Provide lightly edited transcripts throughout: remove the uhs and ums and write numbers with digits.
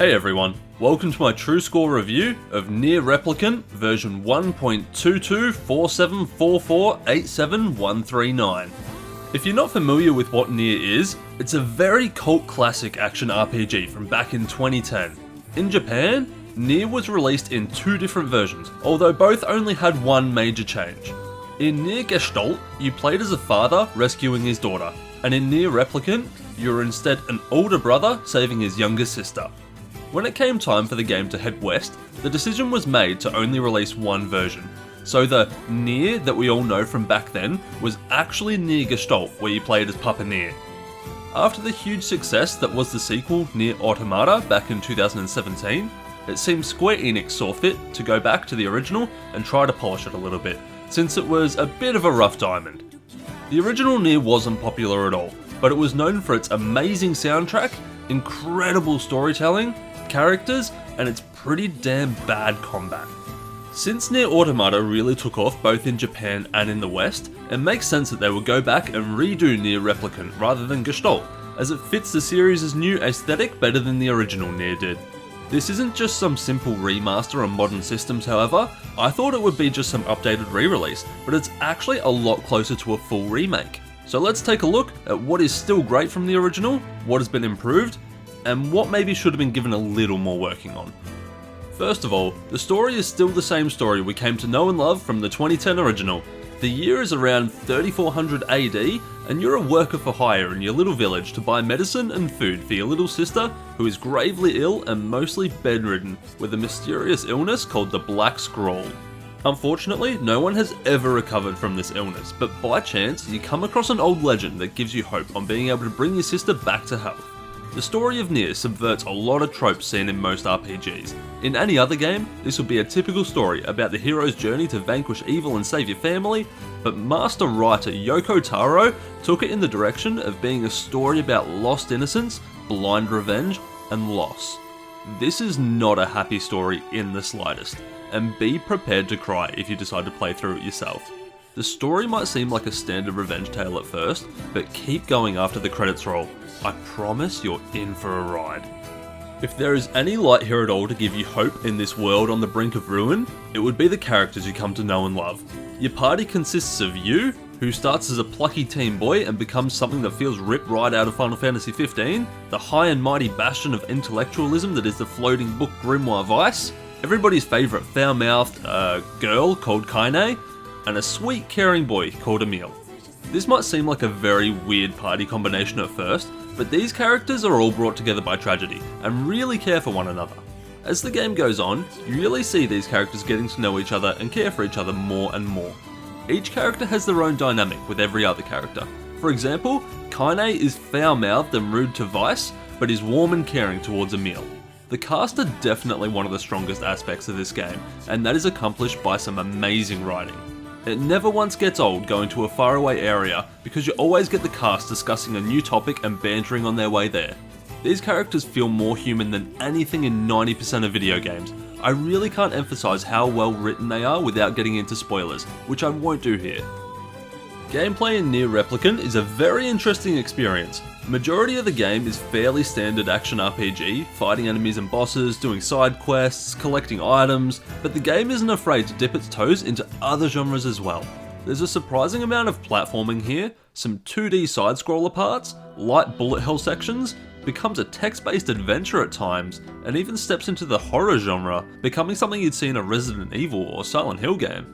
Hey everyone, welcome to my true score review of Nier Replicant version 1.224744871139. If you're not familiar with what Nier is, it's a very cult classic action RPG from back in 2010. In Japan, Nier was released in two different versions, although both only had one major change. In Nier Gestalt, you played as a father rescuing his daughter, and in Nier Replicant, you were instead an older brother saving his younger sister. When it came time for the game to head west, the decision was made to only release one version. So the Nier that we all know from back then was actually Nier Gestalt, where you played as Papa Nier. After the huge success that was the sequel Nier Automata back in 2017, it seemed Square Enix saw fit to go back to the original and try to polish it a little bit, since it was a bit of a rough diamond. The original Nier wasn't popular at all, but it was known for its amazing soundtrack, incredible storytelling, characters, and its pretty damn bad combat. Since Nier Automata really took off both in Japan and in the West, it makes sense that they would go back and redo Nier Replicant rather than Gestalt, as it fits the series' new aesthetic better than the original Nier did. This isn't just some simple remaster on modern systems, however. I thought it would be just some updated re-release, but it's actually a lot closer to a full remake. So let's take a look at what is still great from the original, what has been improved, and what maybe should have been given a little more working on. First of all, the story is still the same story we came to know and love from the 2010 original. The year is around 3400 AD, and you're a worker for hire in your little village to buy medicine and food for your little sister, who is gravely ill and mostly bedridden with a mysterious illness called the Black Scroll. Unfortunately, no one has ever recovered from this illness, but by chance, you come across an old legend that gives you hope on being able to bring your sister back to health. The story of Nier subverts a lot of tropes seen in most RPGs. In any other game, this would be a typical story about the hero's journey to vanquish evil and save your family, but master writer Yoko Taro took it in the direction of being a story about lost innocence, blind revenge, and loss. This is not a happy story in the slightest, and be prepared to cry if you decide to play through it yourself. The story might seem like a standard revenge tale at first, but keep going after the credits roll. I promise you're in for a ride. If there is any light here at all to give you hope in this world on the brink of ruin, it would be the characters you come to know and love. Your party consists of you, who starts as a plucky teen boy and becomes something that feels ripped right out of Final Fantasy XV, the high and mighty bastion of intellectualism that is the floating book Grimoire Vice, everybody's favourite foul-mouthed girl called Kaine, and a sweet caring boy called Emile. This might seem like a very weird party combination at first, but these characters are all brought together by tragedy and really care for one another. As the game goes on, you really see these characters getting to know each other and care for each other more and more. Each character has their own dynamic with every other character. For example, Kaine is foul-mouthed and rude to Vice, but is warm and caring towards Emile. The cast are definitely one of the strongest aspects of this game, and that is accomplished by some amazing writing. It never once gets old going to a faraway area because you always get the cast discussing a new topic and bantering on their way there. These characters feel more human than anything in 90% of video games. I really can't emphasize how well written they are without getting into spoilers, which I won't do here. Gameplay in Nier Replicant is a very interesting experience. Majority of the game is fairly standard action RPG, fighting enemies and bosses, doing side quests, collecting items, but the game isn't afraid to dip its toes into other genres as well. There's a surprising amount of platforming here, some 2D side-scroller parts, light bullet hell sections, becomes a text-based adventure at times, and even steps into the horror genre, becoming something you'd see in a Resident Evil or Silent Hill game.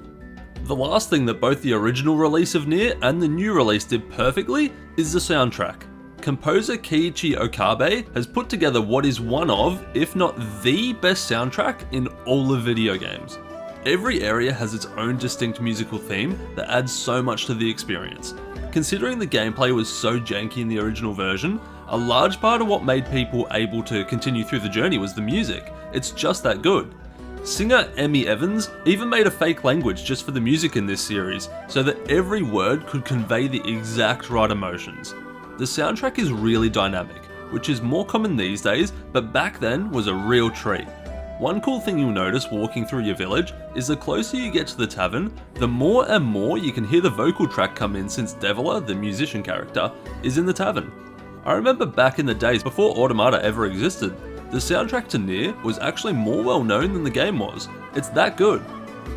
The last thing that both the original release of Nier and the new release did perfectly is the soundtrack. Composer Keiichi Okabe has put together what is one of, if not the best soundtrack in all of video games. Every area has its own distinct musical theme that adds so much to the experience. Considering the gameplay was so janky in the original version, a large part of what made people able to continue through the journey was the music. It's just that good. Singer Emmy Evans even made a fake language just for the music in this series, so that every word could convey the exact right emotions. The soundtrack is really dynamic, which is more common these days, but back then was a real treat. One cool thing you'll notice walking through your village is the closer you get to the tavern, the more and more you can hear the vocal track come in since Devila, the musician character, is in the tavern. I remember back in the days before Automata ever existed, The soundtrack to Nier was actually more well known than the game was. It's that good.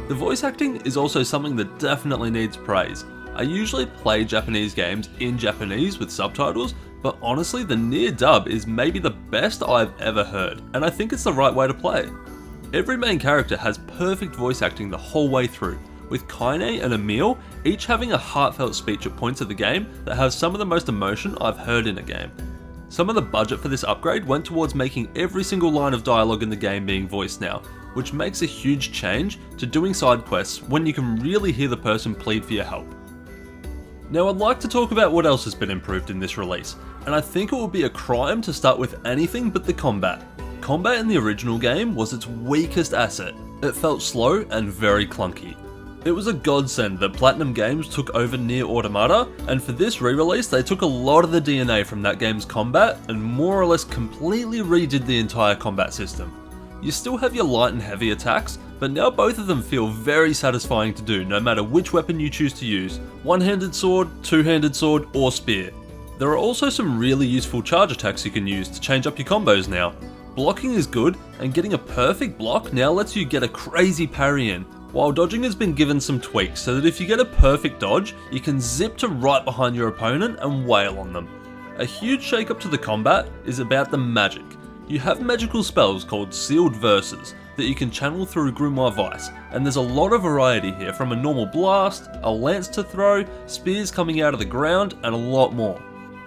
The voice acting is also something that definitely needs praise. I usually play Japanese games in Japanese with subtitles, but honestly the Nier dub is maybe the best I've ever heard, and I think it's the right way to play. Every main character has perfect voice acting the whole way through, with Kaine and Emil each having a heartfelt speech at points of the game that have some of the most emotion I've heard in a game. Some of the budget for this upgrade went towards making every single line of dialogue in the game being voiced now, which makes a huge change to doing side quests when you can really hear the person plead for your help. Now I'd like to talk about what else has been improved in this release, and I think it would be a crime to start with anything but the combat. Combat in the original game was its weakest asset. It felt slow and very clunky. It was a godsend that Platinum Games took over Nier Automata, and for this re-release they took a lot of the DNA from that game's combat and more or less completely redid the entire combat system. You still have your light and heavy attacks, but now both of them feel very satisfying to do no matter which weapon you choose to use, one-handed sword, two-handed sword, or spear. There are also some really useful charge attacks you can use to change up your combos now. Blocking is good, and getting a perfect block now lets you get a crazy parry in, while dodging has been given some tweaks so that if you get a perfect dodge, you can zip to right behind your opponent and wail on them. A huge shake up to the combat is about the magic. You have magical spells called sealed verses that you can channel through Grimoire Vice, and there's a lot of variety here, from a normal blast, a lance to throw, spears coming out of the ground, and a lot more.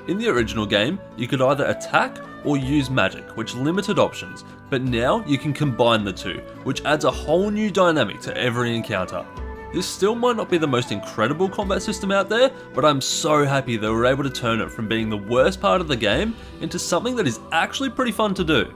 In the original game, you could either attack or use magic, which limited options, but now you can combine the two, which adds a whole new dynamic to every encounter. This still might not be the most incredible combat system out there, but I'm so happy they were able to turn it from being the worst part of the game into something that is actually pretty fun to do.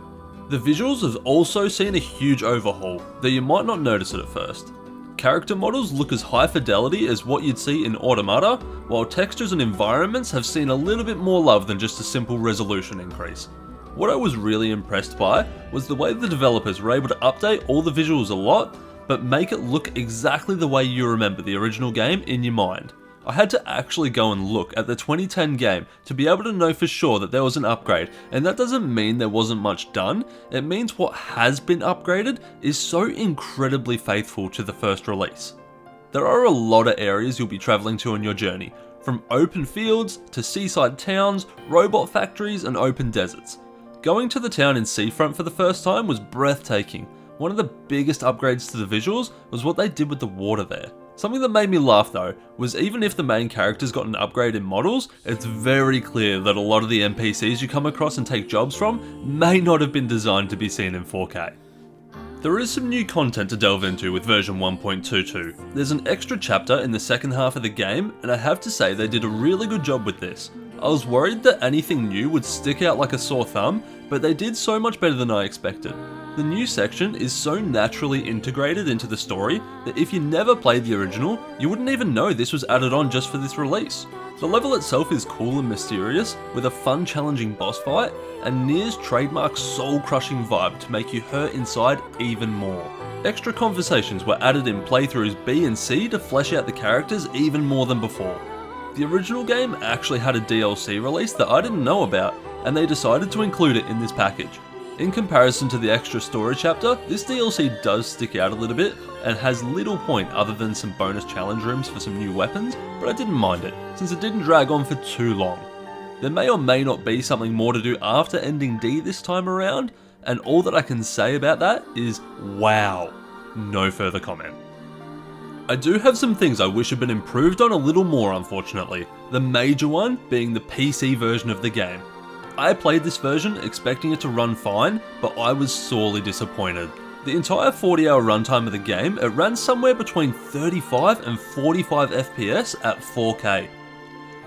The visuals have also seen a huge overhaul, though you might not notice it at first. Character models look as high fidelity as what you'd see in Automata, while textures and environments have seen a little bit more love than just a simple resolution increase. What I was really impressed by was the way the developers were able to update all the visuals a lot, but make it look exactly the way you remember the original game in your mind. I had to actually go and look at the 2010 game to be able to know for sure that there was an upgrade, and that doesn't mean there wasn't much done, it means what has been upgraded is so incredibly faithful to the first release. There are a lot of areas you'll be travelling to on your journey, from open fields to seaside towns, robot factories and open deserts. Going to the town in Seafront for the first time was breathtaking. One of the biggest upgrades to the visuals was what they did with the water there. Something that made me laugh though, was even if the main characters got an upgrade in models, it's very clear that a lot of the NPCs you come across and take jobs from may not have been designed to be seen in 4K. There is some new content to delve into with version 1.22. There's an extra chapter in the second half of the game, and I have to say they did a really good job with this. I was worried that anything new would stick out like a sore thumb, but they did so much better than I expected. The new section is so naturally integrated into the story that if you never played the original, you wouldn't even know this was added on just for this release. The level itself is cool and mysterious, with a fun challenging boss fight, and Nier's trademark soul-crushing vibe to make you hurt inside even more. Extra conversations were added in playthroughs B and C to flesh out the characters even more than before. The original game actually had a DLC release that I didn't know about, and they decided to include it in this package. In comparison to the extra story chapter, this DLC does stick out a little bit and has little point other than some bonus challenge rooms for some new weapons, but I didn't mind it, since it didn't drag on for too long. There may or may not be something more to do after ending D this time around, and all that I can say about that is wow, no further comment. I do have some things I wish had been improved on a little more, unfortunately, the major one being the PC version of the game. I played this version expecting it to run fine, but I was sorely disappointed. The entire 40-hour runtime of the game, it ran somewhere between 35 and 45 FPS at 4K.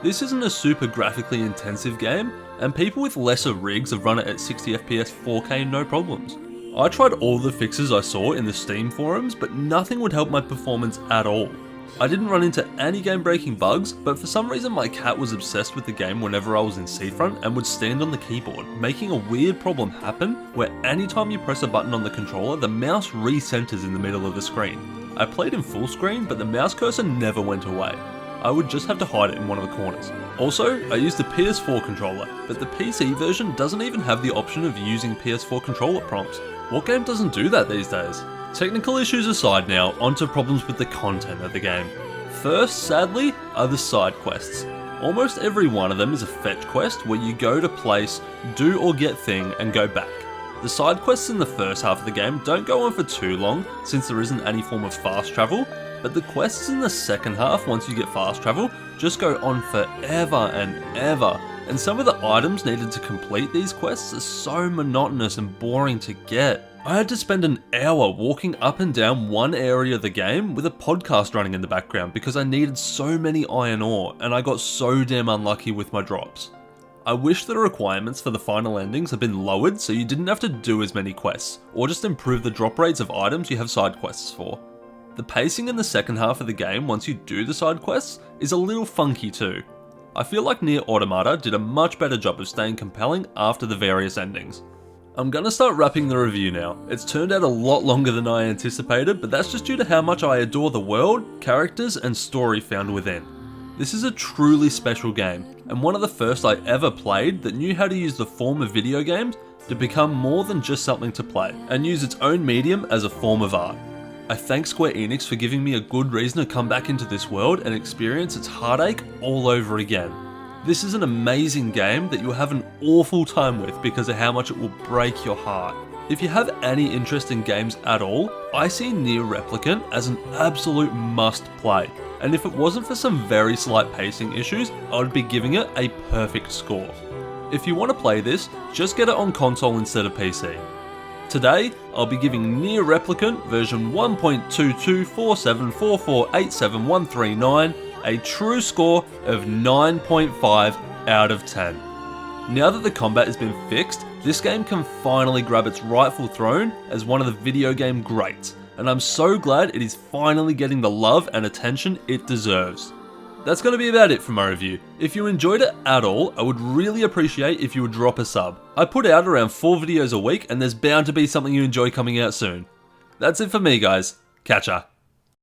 This isn't a super graphically intensive game, and people with lesser rigs have run it at 60 FPS 4K no problems. I tried all the fixes I saw in the Steam forums, but nothing would help my performance at all. I didn't run into any game-breaking bugs, but for some reason my cat was obsessed with the game whenever I was in Seafront and would stand on the keyboard, making a weird problem happen where anytime you press a button on the controller, the mouse recenters in the middle of the screen. I played in full screen, but the mouse cursor never went away. I would just have to hide it in one of the corners. Also, I used the PS4 controller, but the PC version doesn't even have the option of using PS4 controller prompts. What game doesn't do that these days? Technical issues aside now, onto problems with the content of the game. First, sadly, are the side quests. Almost every one of them is a fetch quest where you go to place, do or get thing, and go back. The side quests in the first half of the game don't go on for too long, since there isn't any form of fast travel, but the quests in the second half, once you get fast travel, just go on forever and ever, and some of the items needed to complete these quests are so monotonous and boring to get. I had to spend an hour walking up and down one area of the game with a podcast running in the background because I needed so many iron ore and I got so damn unlucky with my drops. I wish the requirements for the final endings had been lowered so you didn't have to do as many quests, or just improve the drop rates of items you have side quests for. The pacing in the second half of the game once you do the side quests is a little funky too. I feel like Nier Automata did a much better job of staying compelling after the various endings. I'm gonna start wrapping the review now. It's turned out a lot longer than I anticipated, but that's just due to how much I adore the world, characters, and story found within. This is a truly special game, and one of the first I ever played that knew how to use the form of video games to become more than just something to play, and use its own medium as a form of art. I thank Square Enix for giving me a good reason to come back into this world and experience its heartache all over again. This is an amazing game that you'll have an awful time with because of how much it will break your heart. If you have any interest in games at all, I see Nier Replicant as an absolute must play, and if it wasn't for some very slight pacing issues, I would be giving it a perfect score. If you want to play this, just get it on console instead of PC. Today, I'll be giving Nier Replicant version 1.2247448739 a true score of 9.5 out of 10. Now that the combat has been fixed, this game can finally grab its rightful throne as one of the video game greats, and I'm so glad it is finally getting the love and attention it deserves. That's going to be about it for my review. If you enjoyed it at all, I would really appreciate if you would drop a sub. I put out around 4 videos a week and there's bound to be something you enjoy coming out soon. That's it for me guys. Catch ya.